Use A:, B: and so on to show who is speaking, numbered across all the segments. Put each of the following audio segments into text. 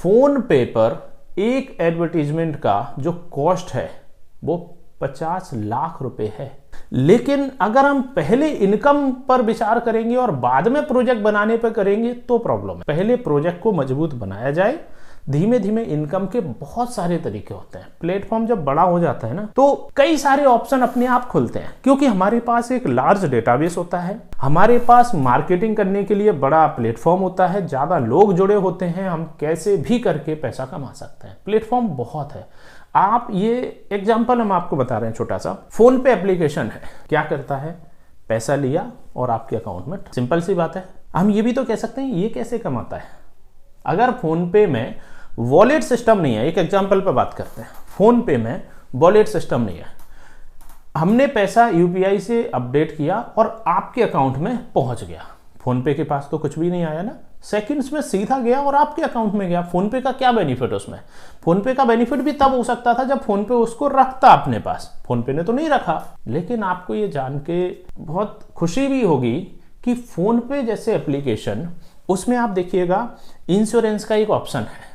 A: Phone पे पर एक एडवर्टीजमेंट का जो कॉस्ट है वो 50 लाख रुपए है। लेकिन अगर हम पहले इनकम पर विचार करेंगे और बाद में प्रोजेक्ट बनाने पर करेंगे तो प्रॉब्लम है। पहले प्रोजेक्ट को मजबूत बनाया जाए, धीमे धीमे इनकम के बहुत सारे तरीके होते हैं। प्लेटफॉर्म जब बड़ा हो जाता है ना तो कई सारे ऑप्शन अपने आप खुलते हैं, क्योंकि हमारे पास एक लार्ज डेटाबेस होता है, हमारे पास मार्केटिंग करने के लिए बड़ा प्लेटफॉर्म होता है, ज्यादा लोग जुड़े होते हैं, हम कैसे भी करके पैसा कमा सकते हैं। प्लेटफॉर्म बहुत है। आप ये एग्जाम्पल हम आपको बता रहे हैं छोटा सा। फोन पे एप्लीकेशन है, क्या करता है, पैसा लिया और आपके अकाउंट में, सिंपल सी बात है। हम ये भी तो कह सकते हैं ये कैसे कमाता है। अगर फोन पे में वॉलेट सिस्टम नहीं है, एक एग्जांपल पे बात करते हैं, फोन पे में वॉलेट सिस्टम नहीं है, हमने पैसा यूपीआई से अपडेट किया और आपके अकाउंट में पहुंच गया। फोन पे के पास तो कुछ भी नहीं आया ना, सेकंड्स में सीधा गया और आपके अकाउंट में गया। फोन पे का क्या बेनिफिट उसमें? फोन पे का बेनिफिट भी तब हो सकता था जब फोन पे उसको रखता अपने पास। फोन पे ने तो नहीं रखा। लेकिन आपको ये जान के बहुत खुशी भी होगी कि फोन पे जैसे एप्लीकेशन, उसमें आप देखिएगा इंश्योरेंस का एक ऑप्शन है।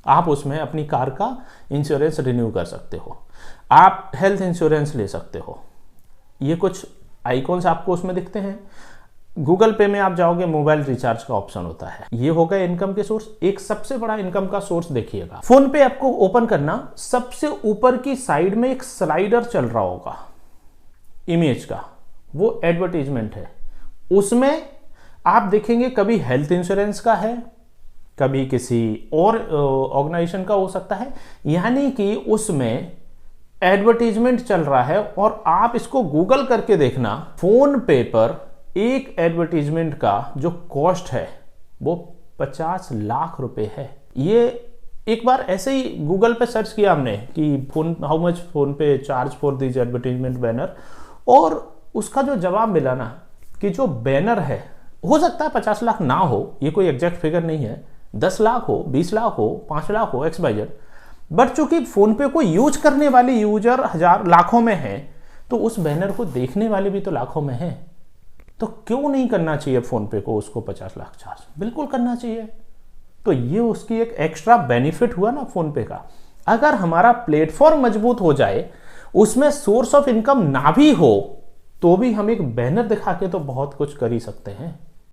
A: आप उसमें अपनी कार का इंश्योरेंस रिन्यू कर सकते हो, आप हेल्थ इंश्योरेंस ले सकते हो। ये कुछ आइकॉन्स आपको उसमें दिखते हैं। गूगल पे में आप जाओगे, मोबाइल रिचार्ज का ऑप्शन होता है। ये हो गए इनकम के सोर्स। एक सबसे बड़ा इनकम का सोर्स देखिएगा, फोन पे ऐप को ओपन करना, सबसे ऊपर की साइड में एक स्लाइडर चल रहा होगा इमेज का, वो एडवर्टीजमेंट है। उसमें आप देखेंगे कभी हेल्थ इंश्योरेंस का है, कभी किसी और ऑर्गेनाइजेशन का हो सकता है, यानी कि उसमें एडवर्टीजमेंट चल रहा है। और आप इसको गूगल करके देखना, फोन पे पर एक एडवर्टीजमेंट का जो कॉस्ट है वो 50 लाख रुपए है। ये एक बार ऐसे ही गूगल पे सर्च किया हमने कि हाउ मच फोन पे charge for this advertisement banner, और उसका जो जवाब मिला ना कि जो बैनर है, हो सकता है 50 लाख ना हो, ये कोई एग्जैक्ट फिगर नहीं है, 10 लाख हो, 20 लाख हो, 5 लाख हो, XYZ, बट चूंकि फोन पे को यूज करने वाले यूजर हजार लाखों में हैं, तो उस बैनर को देखने वाले भी तो लाखों में हैं। तो क्यों नहीं करना चाहिए फोन पे को उसको 50 लाख चार्ज? बिल्कुल करना चाहिए। तो ये उसकी एक एक्स्ट्रा बेनिफिट हुआ ना फोन पे का। अगर हमारा प्लेटफॉर्म मजबूत हो जाए, उसमें सोर्स ऑफ इनकम ना भी हो, तो भी हम एक बैनर दिखा के तो बहुत कुछ कर ही सकते हैं।